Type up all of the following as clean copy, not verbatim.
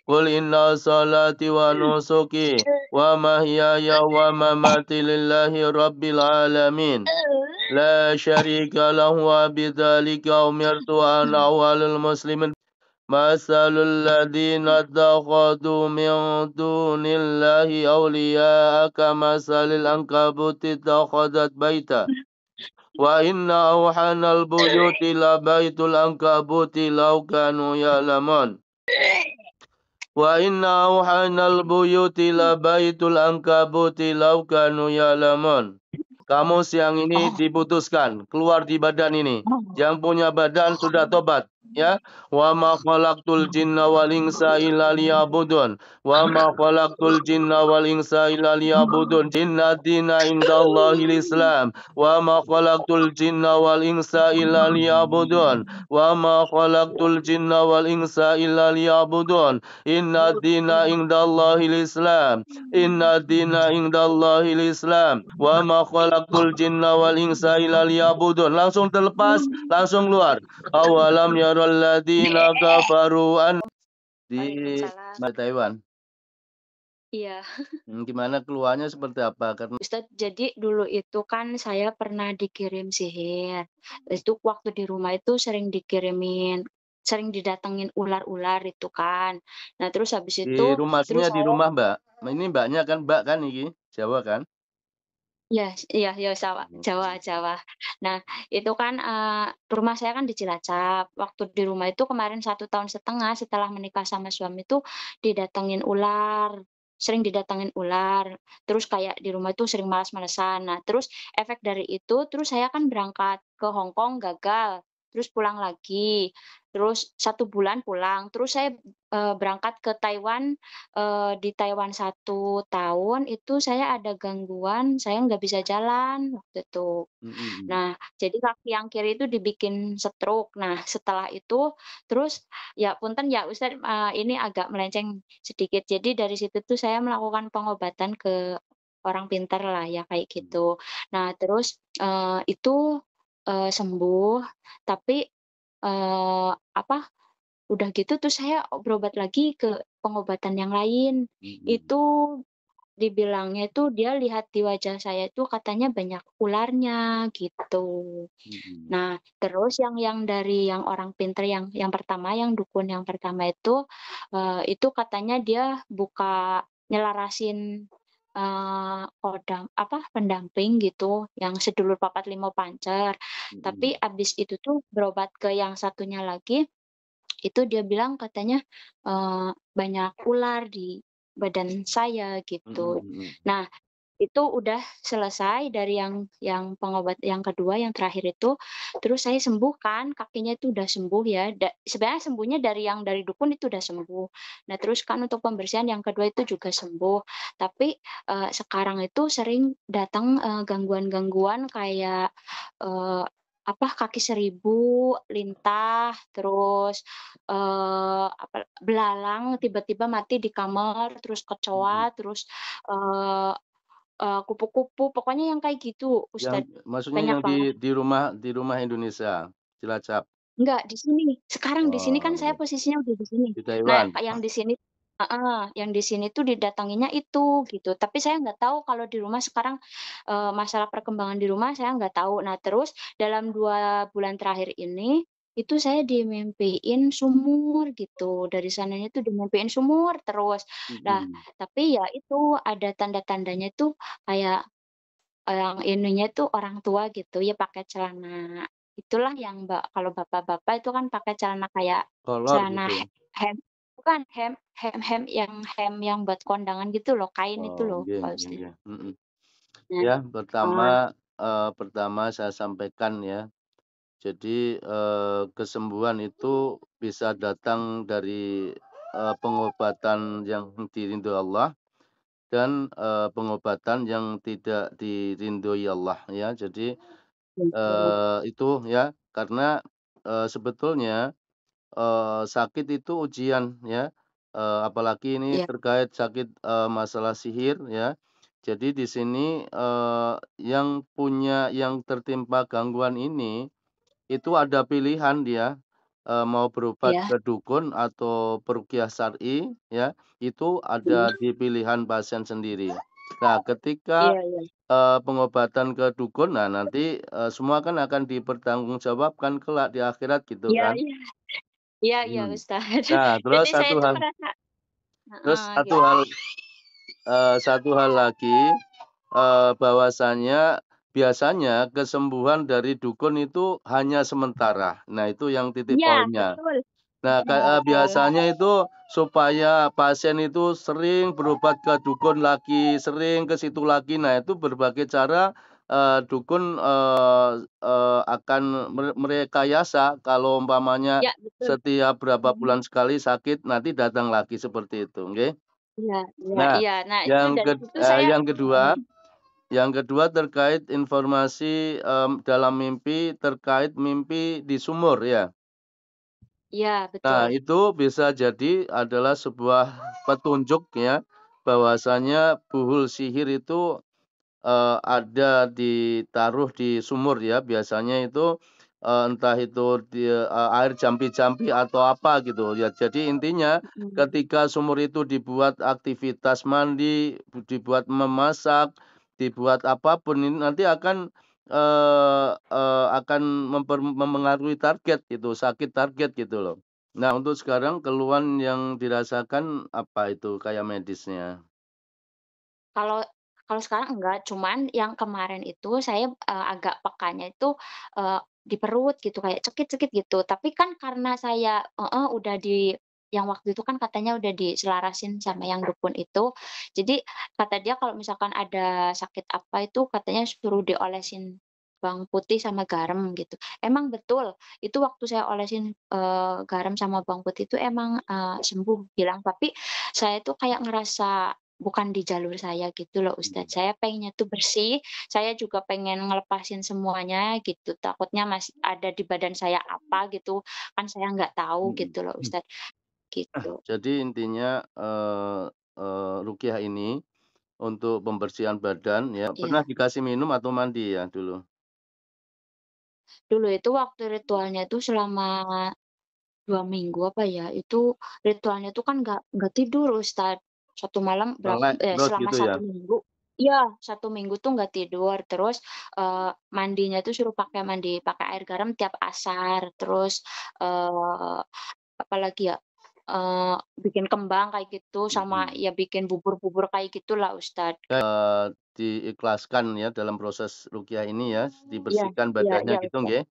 Qul inna salati wa nusuki wa mahyaya wa mamati lillahi rabbil alamin. La syarika lahu wa bidzalika umirtu ana awwalul muslimin. Masalul ladzina ittakhadhu min dunillahi awliya'a kamasalil ankabuti ittakhadat baita. Wa inna awhanal buyuti la baitul ankabuti law kanu ya'lamun. Wa inna awhanal buyuti la baitul ankabuti law kanu ya'lamun. Kamu siang ini Oh, diputuskan keluar di badan ini. oh, Yang punya badan sudah tobat, ya. Wa ma khalaqtul jinna wal insa illa liya'budun. Wa ma khalaqtul jinna wal insa illa liya'budun. Inna dina indallahil Islam. Wa ma khalaqtul jinna wal insa illa liya'budun. Wa ma khalaqtul jinna wal insa illa liya'budun. Inna dina indallahil Islam. Inna dina indallahil Islam. Wa ma khalaqtul jinna wal insa illa liya'budun. Langsung terlepas, langsung keluar. Awalam yaral ladina kafaru an di Waalaikumsalam. Taiwan. Iya, Gimana keluarnya seperti apa? Karena Ustadz, jadi dulu itu kan saya pernah dikirim sihir. Itu waktu di rumah itu sering didatengin ular-ular itu kan. Nah, terus habis di itu, rumah terus maksudnya di saya, rumah, Mbak. Ini Mbaknya kan Mbak kan ini, Jawa kan? ya, iya, ya, Jawa, Jawa. Nah, itu kan rumah saya kan di Cilacap. Waktu di rumah itu kemarin 1 tahun setengah setelah menikah sama suami itu didatengin ular, sering didatengin ular. Terus kayak di rumah itu sering malas-malesan. Nah, terus efek dari itu, terus saya kan berangkat ke Hong Kong gagal, terus pulang lagi, terus 1 bulan pulang, terus saya berangkat ke Taiwan. Di Taiwan 1 tahun itu saya ada gangguan, saya nggak bisa jalan waktu itu. Mhm. Nah, jadi kaki yang kiri itu dibikin stroke. Nah, setelah itu terus ya punten ya Ustadz, ini agak melenceng sedikit. Jadi dari situ tuh saya melakukan pengobatan ke orang pintar lah ya kayak Mhm. gitu. Nah, terus, itu, sembuh, tapi, apa, udah gitu terus saya berobat lagi ke pengobatan yang lain. Mhm. Itu dibilangnya itu dia lihat di wajah saya itu katanya banyak ularnya gitu. Mhm. Nah, terus yang dari yang orang pinter yang pertama, yang dukun yang pertama itu katanya dia buka nyelarasin, kodam apa, pendamping gitu, yang sedulur papat limo pancer. Mhm. Tapi abis itu tuh berobat ke yang satunya lagi, itu dia bilang katanya, banyak ular di badan saya Mhm. gitu. Mhm. Nah, itu udah selesai dari yang pengobat yang kedua, yang terakhir itu, terus saya sembuh kan, kakinya itu udah sembuh ya, sebenarnya sembuhnya dari dukun itu udah sembuh. Nah, terus kan untuk pembersihan yang kedua itu juga sembuh. Tapi, sekarang itu sering datang, gangguan-gangguan kayak, eee, apa, kaki seribu, lintah, terus, belalang tiba-tiba mati di kamar, terus Mhm. kecoa, terus, eee kupu-kupu, pokoknya yang kayak gitu, Yang Ustadz, maksudnya banyak yang banget. di rumah Indonesia, Cilacap. Enggak, di sini, sekarang di sini kan Oh, saya iya. posisinya udah di sini. Di Nah, Taiwan. yang di sini heeh, yang di sini tuh didatanginya itu, gitu. Tapi saya nggak tahu kalau di rumah sekarang, masalah perkembangan di rumah saya nggak tahu. Nah, terus dalam 2 bulan terakhir ini, itu saya dimimpiin sumur gitu, dari sananya tuh dimimpiin sumur terus. Nah, Mhm. tapi ya itu ada tanda-tandanya tuh kayak yang ininya tuh orang tua gitu ya pakai celana itulah yang kalau bapak-bapak itu kan pakai celana kayak Kolor celana gitu ya? hem bukan hem yang buat kondangan gitu loh, kain itu Oh, loh, nggih Pak nggih Ustaz. nggih. Mhm. Nah, Ya, eee, pertama saya sampaikan ya, jadi, kesembuhan itu bisa datang dari, pengobatan yang diridhoi Allah dan, pengobatan yang tidak diridhoi Allah ya. Jadi, betul. itu ya, karena, sebetulnya, sakit itu ujian ya, apalagi ini Iya, terkait sakit, masalah sihir ya. Jadi di sini, yang tertimpa gangguan ini, itu ada pilihan dia, mau berobat Iya. ke dukun atau peruqyah syar'i ya, itu ada Mhm. di pilihan pasien sendiri. Nah, ketika, Iya iya. pengobatan ke dukun, nah nanti, semua kan akan dipertanggungjawabkan kelak di akhirat gitu Iya kan. iya. Iya iya, Mhm. Ustaz. Nah, Jadi saya tuh merasa terus heeh, satu gitu. hal satu hal lagi, bahwasanya biasanya kesembuhan dari dukun itu hanya sementara. Nah, itu yang titik Iya, poinnya. betul. Nah, Betul. biasanya itu supaya pasien itu sering berobat ke dukun lagi, sering ke situ lagi. Nah, itu berbagai cara, dukun, akan merekayasa kalau umpamanya Iya, betul. setiap berapa Mhm. bulan sekali sakit, nanti datang lagi seperti itu, nggih. Iya iya Nah, iya. Nah, itu dari situ saya yang kedua mhm. terkait informasi, dalam mimpi terkait mimpi di sumur ya. Iya, Nah, betul. itu bisa jadi adalah sebuah petunjuk ya, bahwasanya buhul sihir itu, ada ditaruh di sumur ya, biasanya itu, entah itu di, air jampi-jampi atau apa gitu ya. Jadi intinya Mhm. ketika sumur itu dibuat aktivitas mandi, dibuat memasak, dibuat apapun ini nanti akan, akan memengaruhi target gitu, sakit target gitu loh. Nah, untuk sekarang keluhan yang dirasakan apa itu kayak medisnya? Kalau kalau sekarang enggak, cuman yang kemarin itu saya, agak pekanya itu, di perut gitu, kayak cekit-cekit gitu. Tapi kan karena saya heeh, udah yang waktu itu kan katanya udah diselarasin sama yang dukun itu. Jadi kata dia kalau misalkan ada sakit apa itu katanya suruh diolesin bawang putih sama garam gitu. Emang betul, itu waktu saya olesin, garam sama bawang putih itu emang, sembuh bilang, tapi saya tuh kayak ngerasa bukan di jalur saya gitu loh Ustadz, saya pengennya tuh bersih, saya juga pengen ngelepasin semuanya gitu, takutnya masih ada di badan saya apa gitu, kan saya nggak tahu Mhm. gitu loh Ustadz, gitu. Jadi intinya, ruqyah ini untuk pembersihan badan ya, pernah Iya, dikasih minum atau mandi ya dulu? dulu itu waktu ritualnya itu selama 2 minggu apa ya, itu ritualnya tuh kan nggak tidur Ustadz, satu malam Melek terus selama gitu ya? 1 minggu iya, 1 minggu tuh nggak tidur, terus, mandinya tuh suruh pakai air garam tiap asar, terus, eee, apalagi ya, bikin kembang kayak gitu, sama Mhm. ya bikin bubur-bubur kayak gitulah Ustadz. Diikhlaskan ya dalam proses ruqyah ini ya, Iya dibersihkan iya badannya iya gitu Ustadz. nggih?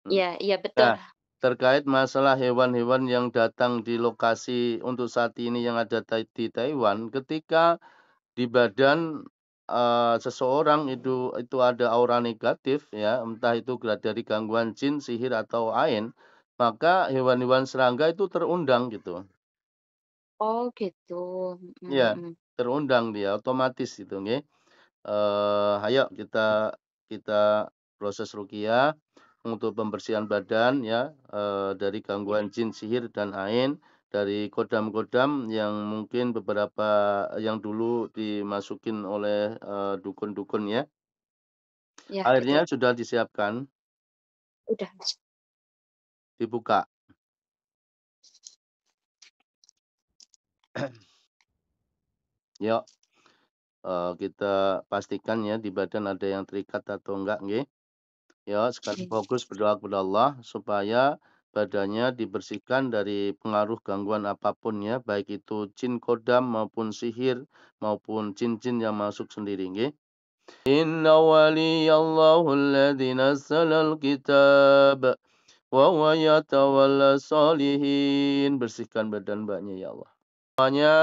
Mhm. Iya iya betul. Nah, terkait masalah hewan-hewan yang datang di lokasi untuk saat ini yang ada di Taiwan, ketika di badan, seseorang itu ada aura negatif ya, entah itu dari gangguan jin, sihir, atau ain, maka hewan-hewan serangga itu terundang gitu. Oh gitu, mhm Iya, mhm. terundang dia otomatis itu nggih. Ayo kita kita proses ruqyah untuk pembersihan badan ya, dari Iya gangguan jin, sihir, dan ain, dari kodam-kodam yang mungkin beberapa yang dulu dimasukin oleh, dukun-dukun ya. iya Airnya betul. sudah disiapkan, Udah Mas. dibuka. Yuk, kita pastikan ya di badan ada yang terikat atau enggak nggih. Ya, sekarang Mmm. fokus berdoa kepada Allah supaya badannya dibersihkan dari pengaruh gangguan apapun ya, baik itu jin kodam maupun sihir maupun jin-jin yang masuk sendiri nggih. Inna waliyallahu alladzi nazzalal kitab wa huwa yatawalla sholihin. Bersihkan badan Mbaknya ya Allah. Semuanya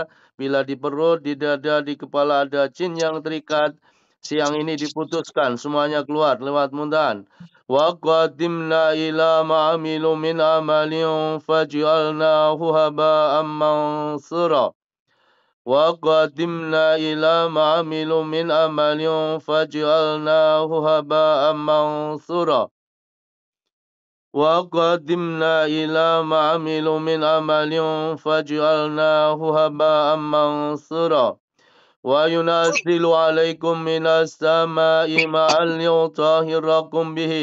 bila di perut, di dada, di kepala ada jin yang terikat, siang ini diputuskan semuanya keluar lewat muntahan. Wa qadimna ila ma'amilu min amalin faj'alnahu haba'an mansura. Wa qadimna ila ma'amilu min amalin faj'alnahu haba'an mansura. وقدمنا إلى ما عملوا من عمل فجعلناه هباء منثورا وينزل عليكم من السماء ماء ليطهركم به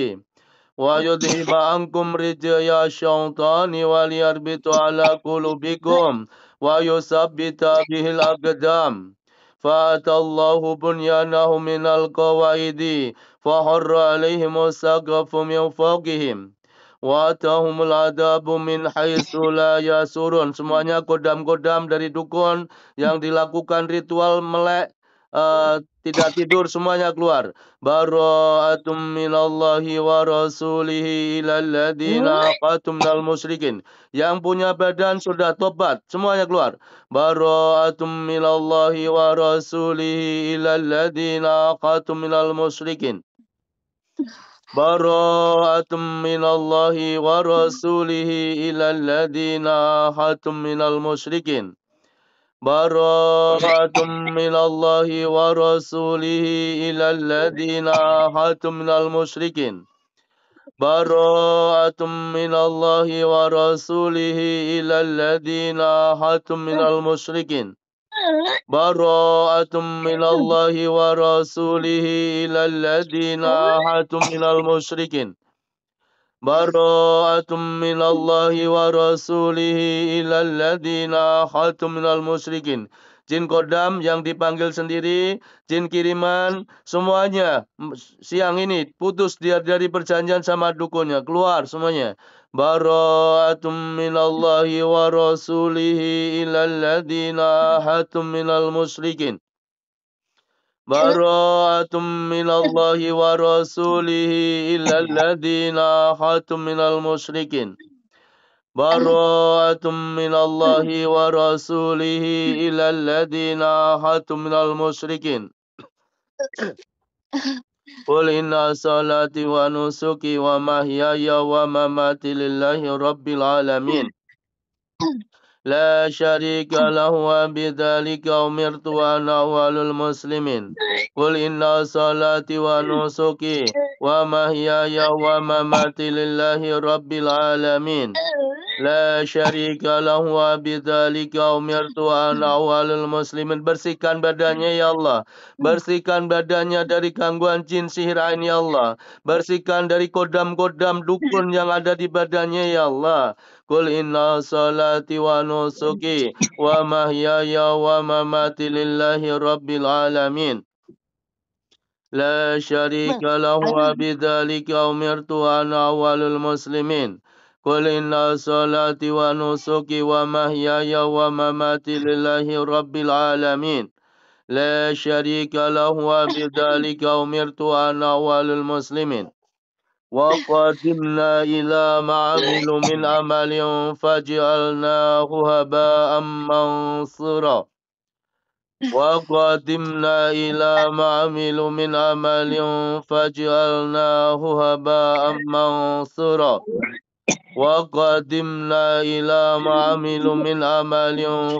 ويذهب عنكم رجي الشيطان وليربط على قلوبكم ويثبت به الأقدام فأتى الله بنيانه من القواعد فحر عليهم السقف من فوقهم وأتاهم العذاب min haitsu la yasurun. Semuanya kodam-kodam dari dukun yang dilakukan ritual melek tidak tidur semuanya keluar. Bara'atum minallahi wa rasulihi ilal ladina aqatum minal musyrikin. Yang punya badan sudah tobat, semuanya keluar. Bara'atum minallahi wa rasulihi ilal ladina aqatum minal musyrikin. Bara'atum minallahi wa rasulihi ilal ladina hatum minal musyrikin. Bara'atum minallahi wa rasulihi ilal ladina hatum minal musyrikin. Bara'atum minallahi wa rasulihi ilal ladina hatum minal musyrikin. Bara'atum minallahi wa rasulihi ilal ladina hatum minal musyrikin. Bara'atum minallahi wa rasulihi ilal ladina hatum minal musyrikin. Jin kodam yang dipanggil sendiri, jin kiriman, semuanya siang ini putus dia dari perjanjian sama dukunnya, keluar semuanya. Bara'atum minallahi wa rasulihi ilal ladina hatum minal musyrikin. Bara'atum minallahi wa rasulihi illal ladina hatum minal musyrikin. Bara'atum minallahi wa rasulihi illal ladina hatum minal musyrikin. Qul inna salati wa nusuki wa mahyaya wa mamati lillahi rabbil alamin. La syarika lahu wa bidzalika umirtu wa ana awwalul muslimin. Qul inna salati wa nusuki wa mahyaya wa mamati lillahi rabbil alamin. La syarika lahu wa bidzalika umirtu wa ana awwalul muslimin. Bersihkan badannya ya Allah. Bersihkan badannya dari gangguan jin sihir ain ya Allah. Bersihkan dari kodam-kodam dukun yang ada di badannya ya Allah. Qul inna salati wa nusuki wa mahyaya wa mamati lillahi rabbil alamin. La syarika lahu wa bidzalika umirtu wa ana awwalul muslimin. Qul inna salati wa nusuki wa mahyaya wa mamati lillahi rabbil alamin. La syarika lahu wa bidzalika umirtu wa ana awwalul muslimin. وقدمنا إلى ما عملوا من عمل فجعلناه هباء منصورا وقدمنا إلى ما عملوا من عمل فجعلناه هباء منصورا وقدمنا إلى ما عملوا من عمل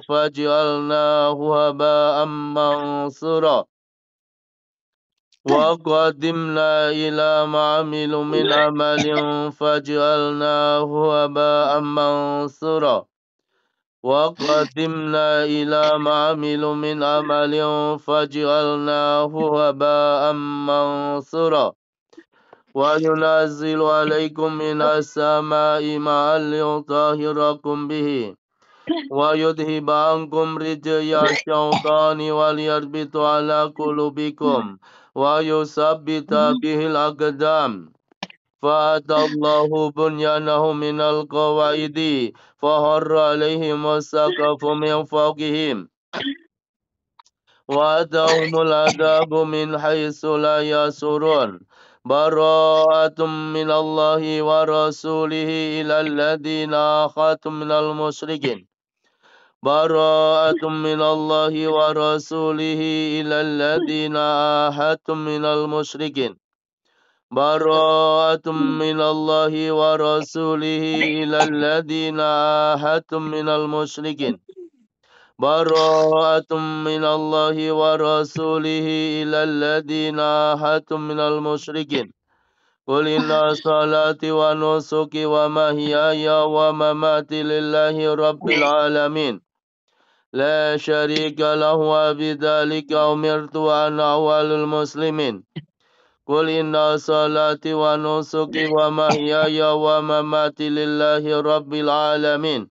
فجعلناه هباء منصورا وقدمنا إلى ما عملوا من عمل فجعلناه هباء منصورا وقدمنا إلى ما عملوا من عمل فجعلناه هباء منصورا وينزل عليكم من السماء ماء ليطهركم به ويذهب عنكم رجي الشيطان وليربط على قلوبكم ويثبت به الأقدام فأتى الله بنيانه من القواعد فحر عليهم السقف من فوقهم وأتاهم العذاب من حيث لا يشعرون براءة من الله ورسوله إلى الذين آخذتم من المشركين براءة من الله ورسوله إلى الذين آهدتم من المشركين براءة من الله ورسوله إلى الذين آهدتم من المشركين براءة من الله ورسوله إلى الذين آهدتم من المشركين قل إن صلاتي ونسكي ومحياي ومماتي لله رب العالمين لا شريك له وبذلك أمرت وأنا أول المسلمين قل إن صلاتي ونسكي ومحياي ومماتي لله رب العالمين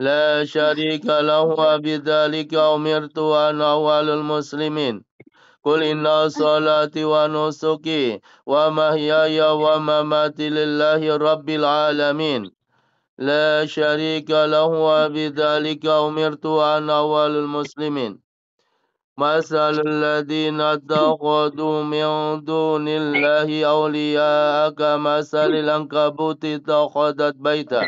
لا شريك له وبذلك أمرت وأنا أول المسلمين قل إن صلاتي ونسكي ومحياي ومماتي لله رب العالمين لا شريك له وبذلك أمرت وأنا أول المسلمين مثل الذين اتخذوا من دون الله أولياء كمثل العنكبوت اتخذت بيتا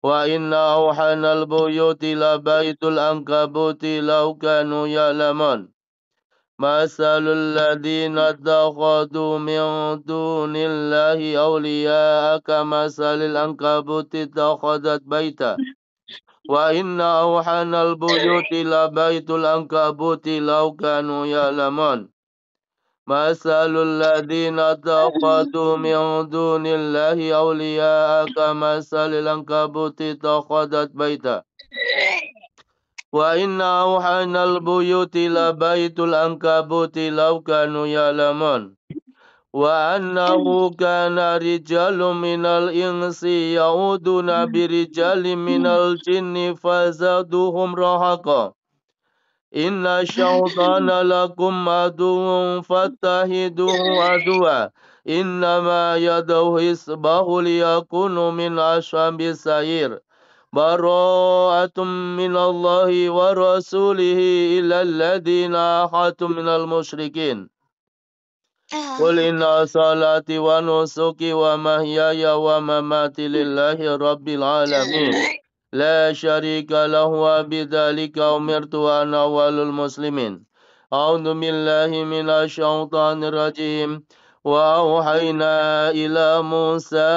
وإن أوحن البيوت لبيت العنكبوت لو كانوا يعلمون مثل الذين اتخذوا من دون الله أولياء كمثل العنكبوت اتخذت بيتا وإن أوحن البيوت لبيت العنكبوت لو كانوا يعلمون مثل الذين اتخذوا من دون الله أولياء كمثل العنكبوت اتخذت بيتا وإن أوحن البيوت لبيت العنكبوت لو كانوا يعلمون وأنه كان رجال من الإنس يعودون برجال من الجن فزادوهم رهقا إن الشيطان لكم عدو فاتخذوه عدوا إنما يدعو حزبه ليكونوا من أصحاب السعير براءة من الله ورسوله إلى الذين عاهدتم من المشركين قل إن صلاتي ونسكي ومحياي ومماتي لله رب العالمين لا شريك له وبذلك أمرت وأنا أول المسلمين أعوذ بالله من الشيطان الرجيم وأوحينا إلى موسى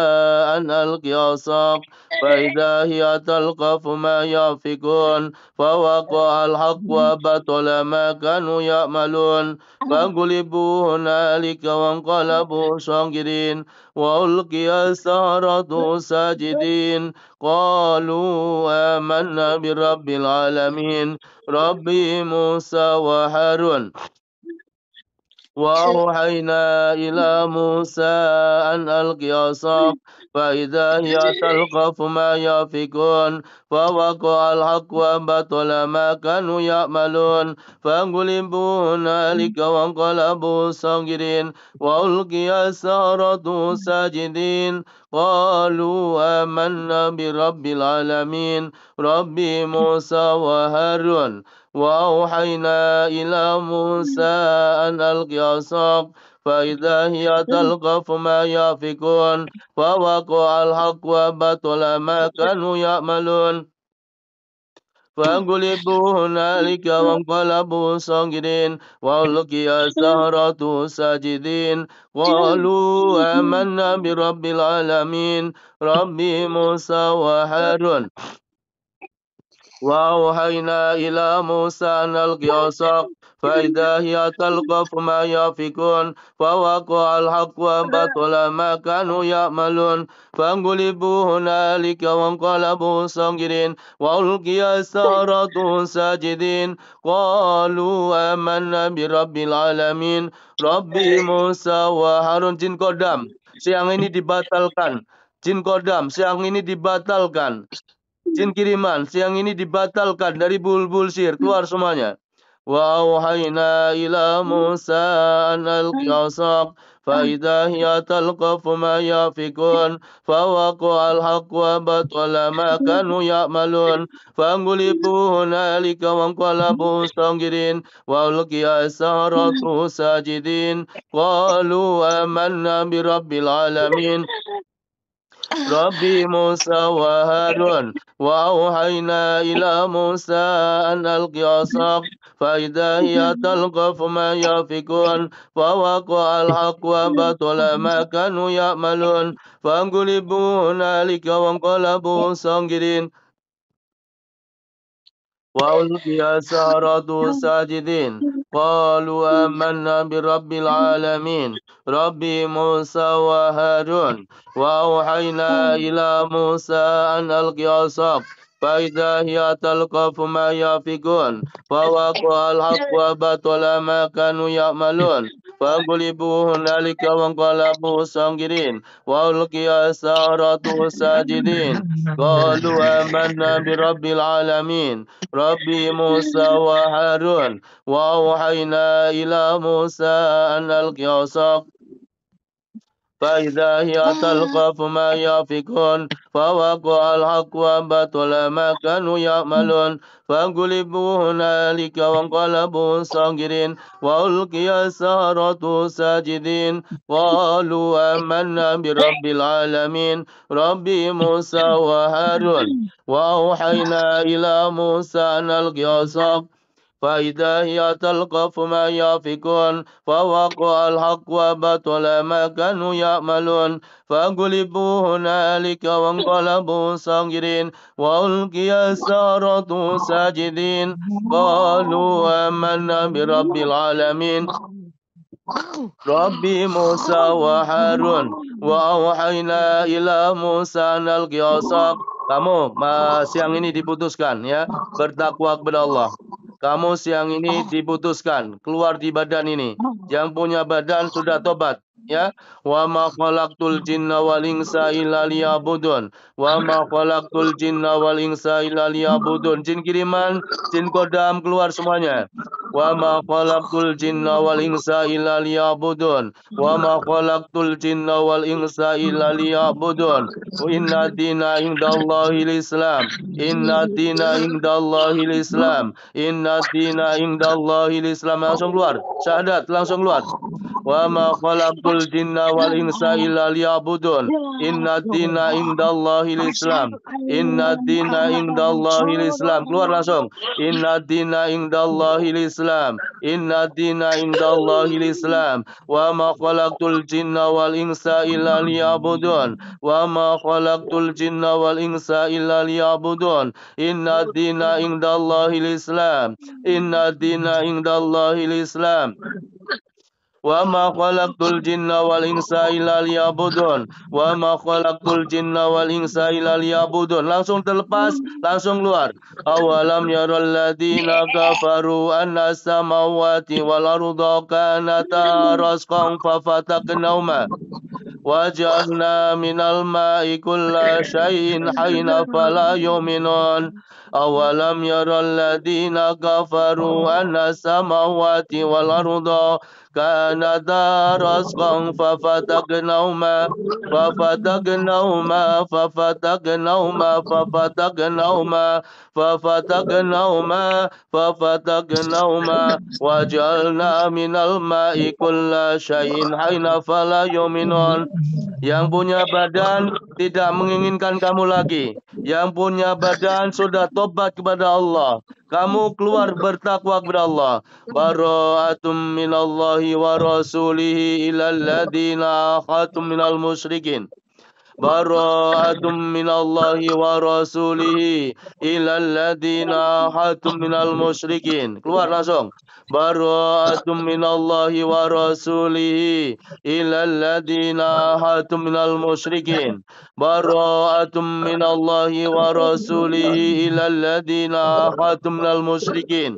أن ألق عصاك فإذا هي تلقف ما يأفكون فوقع الحق وبطل ما كانوا يعملون فانقلبوا هنالك وانقلبوا صاغرين وألقي السحرة ساجدين قالوا آمنا برب العالمين رب موسى وهارون وأوحينا إلى موسى أن ألق عصاك فإذا هي تلقف ما يأفكون فوقع الحق وبطل ما كانوا يعملون فانقلبوا هنالك وانقلبوا صاغرين وألقي السحرة ساجدين قالوا آمنا برب العالمين رب موسى وهارون وأوحينا إلى موسى أن ألق عصاك فإذا هي تلقف ما يأفكون فوقع الحق وبطل ما كانوا يعملون فانقلبوا هنالك وانقلبوا صاغرين وألقي السحرة ساجدين قالوا آمنا برب العالمين رب موسى وهارون وأوحينا إلى موسى أن ألق عصاك فإذا هي تلقف ما يأفكون فوقع الحق وبطل ما كانوا يعملون فانقلبوا هنالك وانقلبوا صاغرين وألقي السحرة ساجدين قالوا آمنا برب العالمين رب موسى وهارون. Jin kodam siang ini dibatalkan. Jin kodam siang ini dibatalkan. Jin kiriman siang ini dibatalkan dari bulbul sihir, keluar semuanya. Wa auhayna ila Musa an alqi asaq fa idza hiya talqafu ma yafikun fa waqa'a al-haqq wa batala ma kanu ya'malun fanqulibu hunalika wa anqalabu sagirin wa ulqiya as-saharatu sajidin qalu amanna bi rabbil alamin ربي موسى وهارون وأوحينا إلى موسى أن ألق عصاك فإذا هي تلقف ما يأفكون فوقع الحق وبطل ما كانوا يعملون فانقلبوا هنالك وانقلبوا صاغرين وألقي السحرة ساجدين قالوا آمنا برب العالمين رب موسى وهارون وأوحينا إلى موسى أن ألق عصاك فإذا هي تلقف ما يأفكون فوقع الحق وبطل ما كانوا يعملون فغلبوا هنالك وانقلبوا صاغرين وألقي السحرة ساجدين قالوا آمنا برب العالمين رب موسى وهارون وأوحينا إلى موسى أن ألقي عصاك فإذا هي تلقف ما يأفكون فوقع الحق وبطل ما كانوا يعملون فانقلبوا هنالك وانقلبوا صاغرين وألقي السحرة ساجدين قالوا آمنا برب العالمين رب موسى وهارون وأوحينا إلى موسى أن ألقي عصاك فإذا هي تلقف ما يأفكون فوقع الحق وبطل ما كانوا يعملون فانقلبوا هنالك وانقلبوا صاغرين وألقي السحرة ساجدين قالوا آمنا برب العالمين رب موسى وهارون وأوحينا إلى موسى أن ألقي عصاك. Kamu siang ini diputuskan ya, bertakwa kepada Allah. Kamu siang ini diputuskan keluar di badan ini. Yang punya badan sudah tobat ya. Wa ma khalaqtul jinna wal insa illa liya'budun. Wa ma khalaqtul jinna wal insa illa liya'budun. Jin kiriman, jin kodam keluar semuanya. Wa ma khalaqtul jinna wal insa illa liya'budun. Wa ma khalaqtul jinna wal insa illa liya'budun. Inna dina indallahil Islam. Inna dina indallahil Islam. Inna dina indallahil Islam. Langsung keluar. Syahadat langsung keluar. Wa ma khalaqtul jinna wal insa illa liya'budun. Inna dina indallahil Islam. Inna dina indallahil Islam. Keluar langsung. Inna dina indallahil Islam. Inna dina indallahil Islam. Wa ma khalaqtul jinna wal insa illa liya'budun. Wa ma khalaqtul jinna wal insa illa liya'budun. Inna dina indallahil Islam. Inna dina indallahil Islam. Wa ma khalaqtul jinna wal insa illa liya'budun. Wa ma khalaqtul jinna wal insa illa liya'budun. Langsung terlepas, langsung keluar. Awalam yaral ladina kafaru anna samawati wal arda kanata rasqan fafataqnahuma وجعلنا من الماء كل شيء حي فلا يؤمنون أولم ير الذين كفروا أن السماوات والأرض كانتا رتقا ففتقناهما ففتقناهما ففتقناهما ففتقناهما ففتقناهما ففتقناهما وجعلنا من الماء كل شيء حي فلا يؤمنون. Yang punya badan tidak menginginkan kamu lagi. Yang punya badan sudah tobat kepada Allah. Kamu keluar bertakwa kepada Allah. Bara'atum minallahi wa rasulihi ilal ladina akhatum minal musyrikin. Bara'atum minallahi wa rasulihi ilal ladina akhatum minal musyrikin. Keluar langsung. Bara'atum minallahi wa rasulihi ilal ladina akhatum minal musyrikin. Bara'atum minallahi wa rasulihi ilal ladina akhatum minal musyrikin.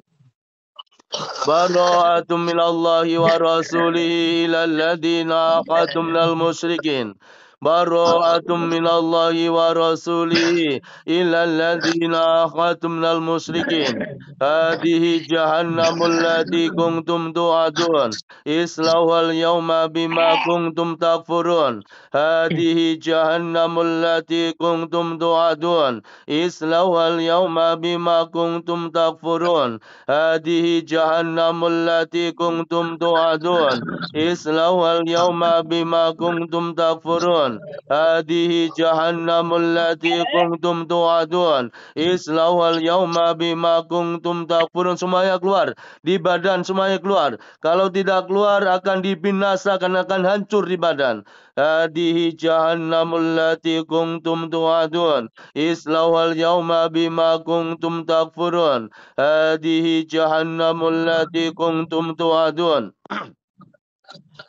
Bara'atum minallahi wa rasulihi ilal ladina akhatum minal musyrikin. Bara'atum minallahi wa rasulihi ilal ladina akhatum minal musyrikin. Hadihi jahannamul lati kuntum tu'adun. Islawhal yawma bima kuntum takfurun. Hadihi jahannamul lati kuntum tu'adun. Islawhal yawma bima kuntum takfurun. Hadihi jahannamul lati kuntum tu'adun. Islawhal yawma bima kuntum takfurun. Hadihi jahannamul lati kuntum tu'adun. Islawhal yawma bima kuntum takfurun. Semuanya keluar. Di badan semuanya keluar. Kalau tidak keluar akan dibinasakan, akan hancur di badan. Hadihi jahannamul lati kuntum tu'adun. Islawhal yawma bima kuntum takfurun. Hadihi jahannamul lati kuntum tu'adun.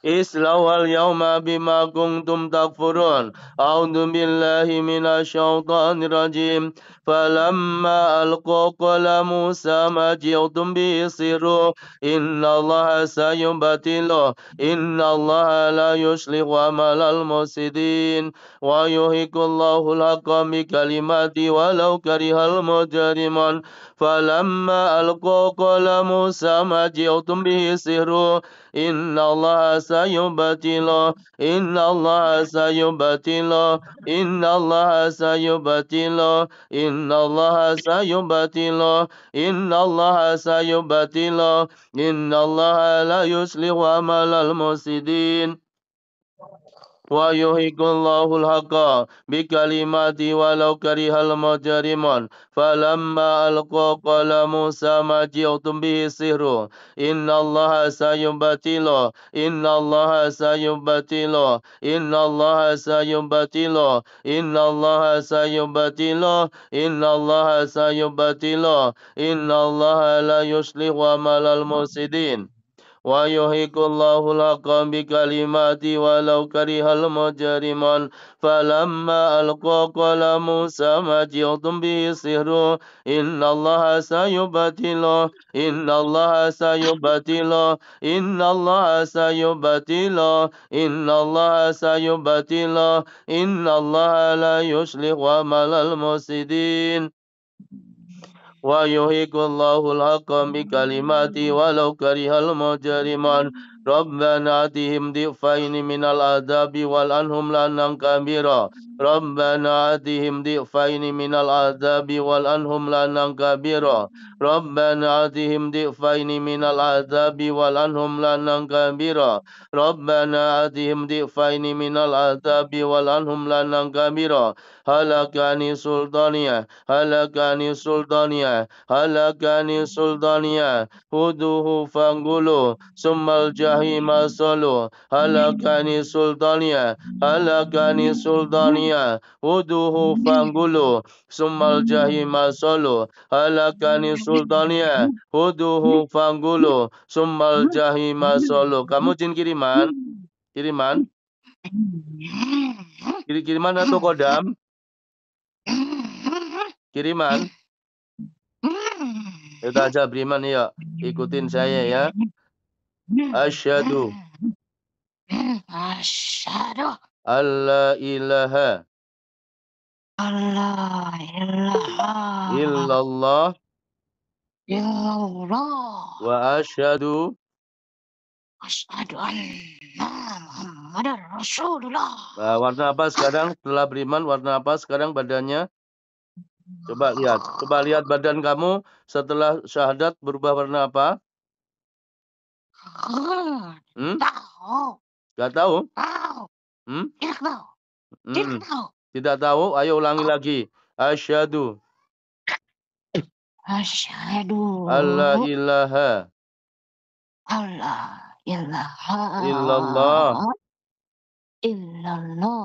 اصلوا اليوم بما كنتم تكفرون أعوذ بالله من الشيطان الرجيم فلما ألقوا قال موسى ما جئتم به سروا إن الله سيبطله إن الله لا يصلح عمل المفسدين ويحق الله الحق بكلماته ولو كره المجرمون فلما ألقوا قال موسى ما جئتم به سروا إن الله سيبطله إن الله سيبطله إن الله سيبطله إن الله سيبطله إن الله سيبطله إن الله لا يصلح عمل المفسدين ويحق الله الحق بكلماته ولو كره المجرمون فلما ألقوا قال موسى ما جئتم به سحر إن الله سيبطله إن الله سيبطله إن الله سيبطله إن الله سيبطله إن الله سيبطله إن الله لا يصلح عمل المفسدين ويحق الله الحق بكلماته ولو كره المجرمون فلما ألقوا قال موسى ما جئتم به سحر إن الله سيبطله إن الله سيبطله إن الله سيبطله إن الله سيبطله إن الله لا يصلح عمل المفسدين ويحق الله الحق بكلماته ولو كره المجرمون ربنا آتهم ضعفين من العذاب والعنهم لعنا كبيرا ربنا آتهم ضعفين من العذاب والعنهم لعنا كبيرا ربنا آتهم ضعفين من العذاب والعنهم لعنا كبيرا ربنا آتهم ضعفين من العذاب والعنهم لعنا كبيرا هلكني سلطانية هلكني سلطانية هلكني سلطانية خذوه فانقلوا ثم الجحيم صلوا هلكني سلطانية هلكني سلطانية خذوه فانقلوا ثم الجحيم صلوا هلكني سلطانية خذوه فانقلوا ثم الجحيم صلوا. Kamu jin kiriman? Kiriman? Kiriman atau kodam? Kiriman? Kita aja beriman ya. Ikutin saya ya. Asyhadu Asyhadu alla ilaha alla ilaha illallah illallah wa asyhadu asyhadu anna Muhammadar Rasulullah. warna apa sekarang setelah beriman? Warna apa sekarang badannya? Coba lihat badan kamu setelah syahadat berubah warna apa? Tahu. Gak tahu? Tahu. Tidak tahu. Tidak tahu. Tidak tahu? Ayo ulangi lagi. Asyhadu Asyhadu alla ilaha illallah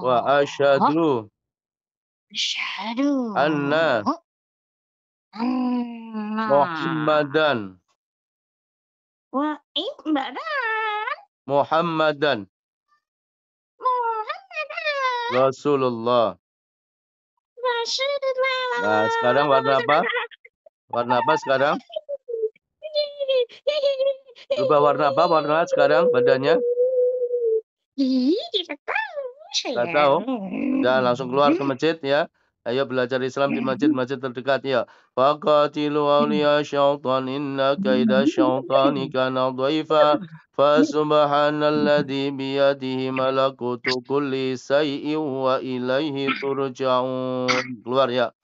wa asyhadu anna Muhammadan Rasulullah. Nah, sekarang warna apa? Warna apa sekarang? Berubah warna apa? Warna sekarang badannya? Tidak tahu. Udah langsung keluar ke masjid ya. Ayo belajar Islam di masjid-masjid terdekat ya. Faqatilu awliya syaitan inna kaida syaitani kana dhaifa. Fasubhanalladzi biyadihi malakutu kulli syai'in wa ilaihi turja'un. Keluar ya.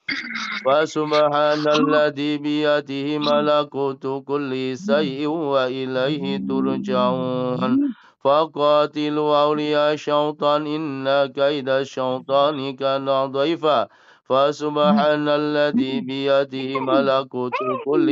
Fasubhanalladzi biyadihi malakutu kulli syai'in wa ilaihi turja'un. فقاتلوا أولياء الشيطان إن كيد الشيطان كان ضعيفا فسبحان الذي بيده ملكوت كل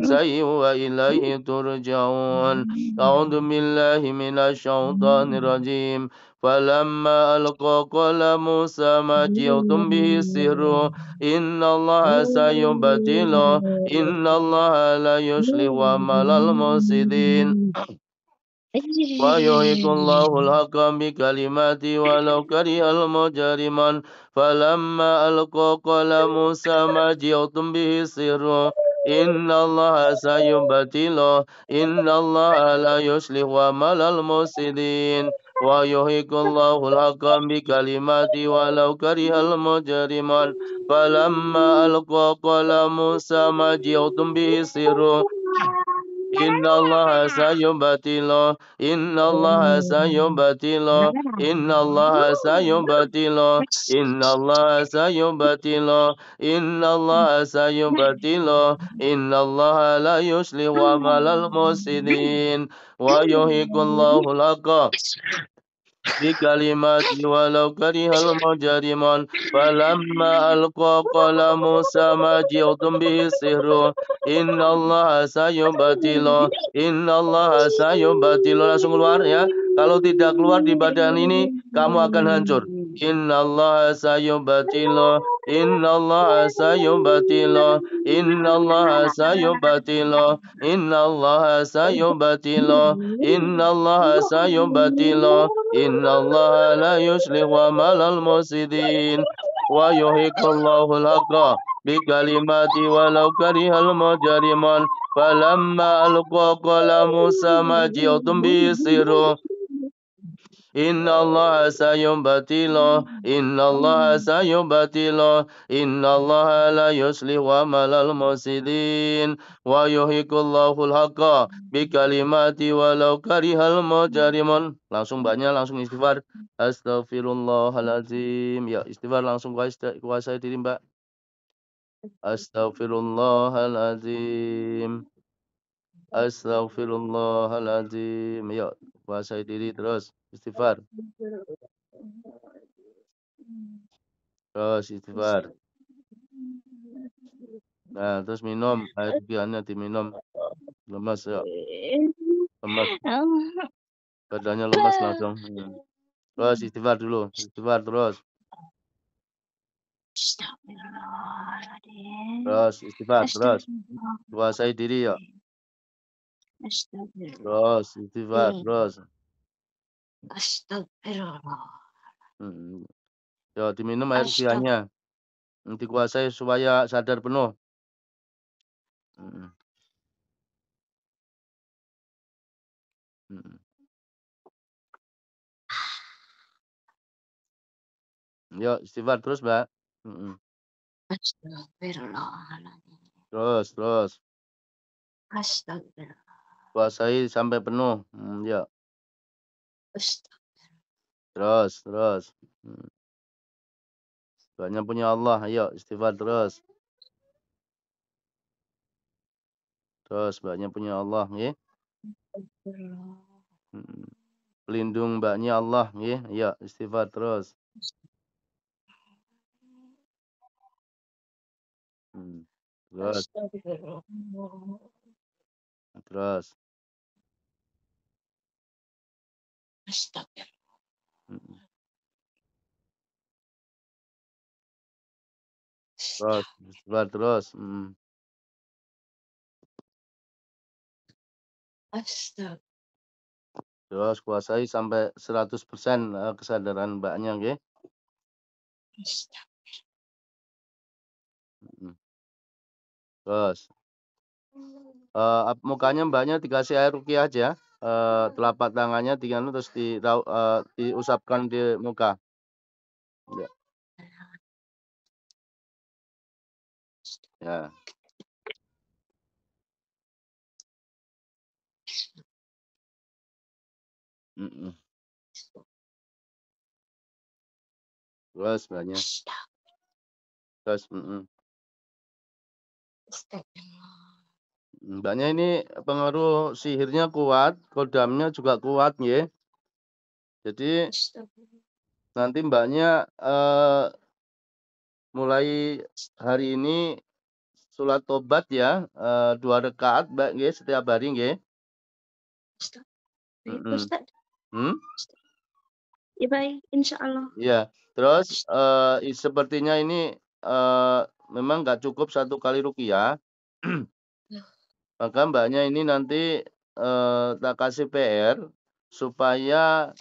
شيء وإليه ترجعون أعوذ بالله من الشيطان الرجيم فلما ألقى قال موسى ما جئتم به السحر إن الله سيبطله إن الله لا يصلح عمل المفسدين ويحق الله الحق بكلماته ولو كره المجرمون فلما ألقى قال موسى ما جئتم به السحر إن الله سيبطله إن الله لا يصلح عمل المفسدين ويحق الله الحق بكلماته ولو كره المجرمون فلما ألقى قال موسى ما جئتم به السحر إن الله سيبطله إن الله سيبطله إن الله سيبطله إن الله سيبطله إن الله سيبطله إن الله لا يصلح عمل المفسدين ويحق الله الحق بكلمات ولو كره المجرمون فلما ألقى قال موسى ما جئتم به السحر إن الله سيبطله إن الله سيبطله langsung keluar ya. Kalau tidak keluar di badan ini kamu akan hancur. Inna Allah sayubatilah, Inna Allah sayubatilah, Inna Allah sayubatilah, Inna Allah sayubatilah, Inna Allah sayubatilah, Inna Allah la yuslih amalal mufsidin wa yuhiqallahu al-haqqa bikalimati walau karihal mujrimun falamma alqa qala Musa ma ji'tum bisiru Inna Allah sayubatilah, Inna Allah sayubatilah, Inna Allah la yuslih amalal mufsidin wa yuhiqallahu al-haqqa bikalimati walau karihal mujrimun. Langsung banyak, langsung istighfar. Astaghfirullahalazim. Ya, istighfar langsung kuasai diri, Mbak. Astaghfirullahalazim. Astaghfirullahalazim. Ya, kuasai diri terus. Istighfar. Terus istighfar. Nah, terus minum air rukiahnya diminum. Lemas ya. Lemas. Badannya lemas langsung. Terus istighfar dulu. Istighfar terus. Terus istighfar terus. Kuasai diri ya. Terus istighfar terus. Ya, diminum air rukiahnya. Dikuasai supaya sadar penuh. Ya, istighfar terus, Mbak. Astagfirullahaladzim. Terus. Astagfirullah. Kuasai sampai penuh. Ya. Terus. Banyak punya Allah. Ayo, istighfar terus. Terus banyak punya Allah, nggih. Pelindung mbaknya Allah, nggih. Ya, istighfar terus. Terus. Terus, istighfar terus. Terus kuasai sampai 100% kesadaran mbaknya, nggih. Terus. Mukanya mbaknya dikasih air rukiah aja. Telapak tangannya dianu terus diusapkan di muka. Ya. Ya. Terus mbaknya. Terus. Mbaknya ini pengaruh sihirnya kuat, kodamnya juga kuat, nggih. Jadi nanti mbaknya mulai hari ini sholat tobat ya, 2 rakaat, Mbak, nggih, setiap hari, nggih. Ya baik, insyaallah. Iya, terus sepertinya ini memang nggak cukup 1 kali ruqyah. Maka mbaknya ini nanti tak kasih PR, supaya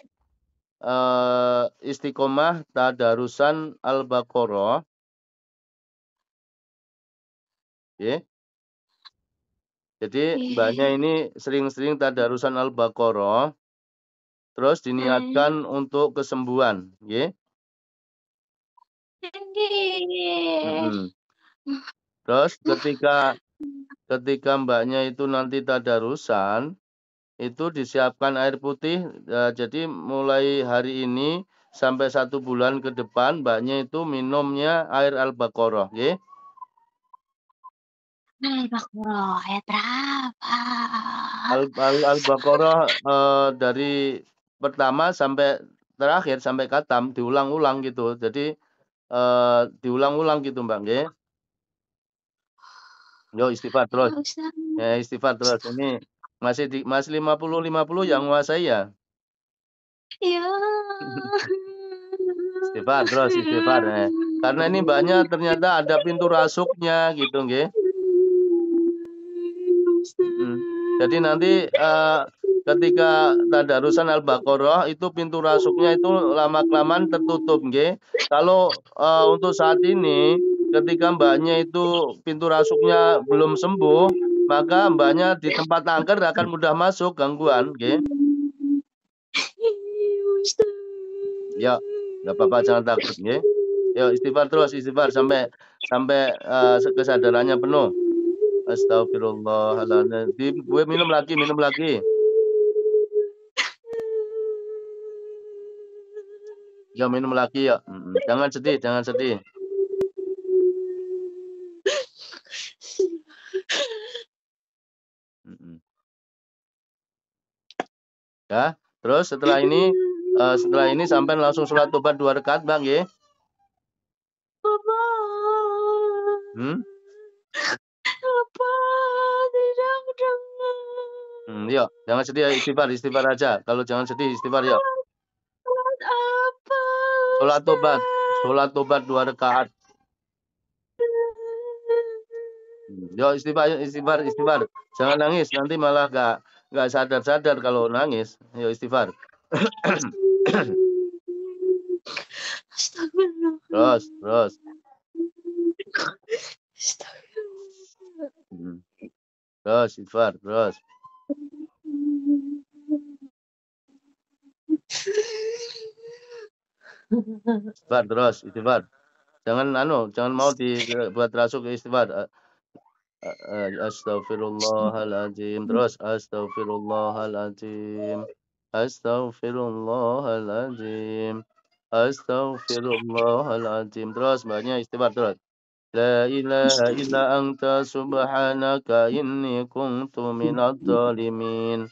istiqomah tadarusan Al-Baqarah. Nggih. Jadi mbaknya ini sering-sering tadarusan Al-Baqarah, terus diniatkan untuk kesembuhan, nggih. Terus ketika mbaknya itu nanti tadarusan, itu disiapkan air putih, jadi mulai hari ini sampai 1 bulan ke depan mbaknya itu minumnya air Al-Baqarah, nggih. Al-Baqarah ayat berapa? Al-Baqarah dari pertama sampai terakhir sampai khatam diulang-ulang gitu. Jadi diulang-ulang gitu, Mbak, nggih. Yo istighfar terus. Ya istighfar terus. Ini masih 50-50 yang menguasai ya. Ya. Istighfar terus istighfar. Karena ini mbaknya ternyata ada pintu rasuknya gitu, nggih. Jadi nanti ketika tadarusan Al-Baqarah itu pintu rasuknya itu lama-kelamaan tertutup, nggih. Kalau untuk saat ini ketika mbaknya itu pintu rasuknya belum sembuh, maka mbaknya di tempat angker akan mudah masuk gangguan, nggih. Ya, enggak apa-apa jangan takut, nggih. Yuk istighfar terus istighfar sampai kesadarannya penuh. Astagfirullahaladzim. Gue minum lagi, minum lagi. Ya minum lagi ya. Jangan sedih, jangan sedih. Ya, terus setelah ini sampai langsung sholat tobat 2 rakaat, Bang, ya. Apa tidak dengar? Yuk, jangan sedih, istighfar aja. Kalau jangan sedih, istighfar yuk. Apa? Sholat tobat 2 rakaat. Yuk istighfar. Jangan nangis, nanti malah enggak sadar-sadar kalau nangis. Yuk istighfar. Astagfirullah. Terus. Terus istighfar, terus. Istighfar. Jangan mau dibuat rasuk istighfar. Astaghfirullahaladzim. Terus astaghfirullahaladzim. Terus banyak istighfar terus. La ilaha illa anta subhanaka inni kuntu minadh dhalimin.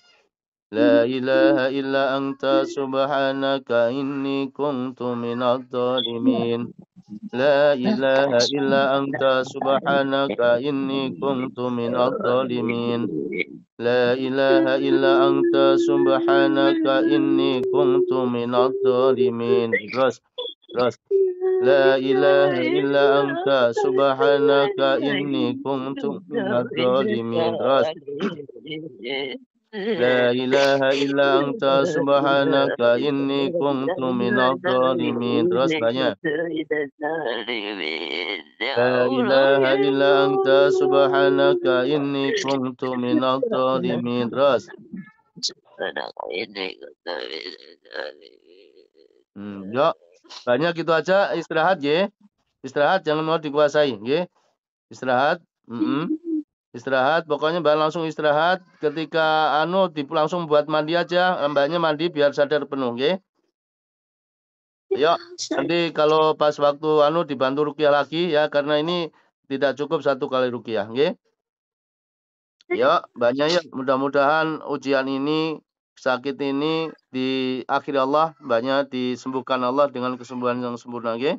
La ilaha illa anta subhanaka inni kuntu minadh dhalimin. La ilaha illa anta subhanaka inni kuntu minadh dhalimin. La ilaha illa anta subhanaka inni kuntu minadh dhalimin. Terus. La ilaha illa anta subhanaka inni kuntu minadh dhalimin. Terus. La ilaha illa anta subhanaka inni kuntu minadh dhalimin. Terus banyak. La ilaha illa anta subhanaka inni kuntu minadh dhalimin. Terus. Yuk. Banyak gitu aja, istirahat ya. Istirahat jangan mau dikuasai, nggih. Istirahat. Istirahat, pokoknya Mbak langsung istirahat. Ketika langsung buat mandi aja, Mbaknya mandi biar sadar penuh, nggih. Yuk, nanti kalau pas waktu dibantu ruqyah lagi ya, karena ini tidak cukup 1 kali ruqyah, nggih. Yuk, Mbaknya yuk, mudah-mudahan ujian ini, sakit ini diakhiri Allah, Mbaknya disembuhkan Allah dengan kesembuhan yang sempurna, nggih.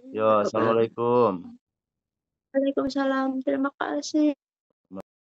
Yo, assalamualaikum. Waalaikumsalam. Terima kasih.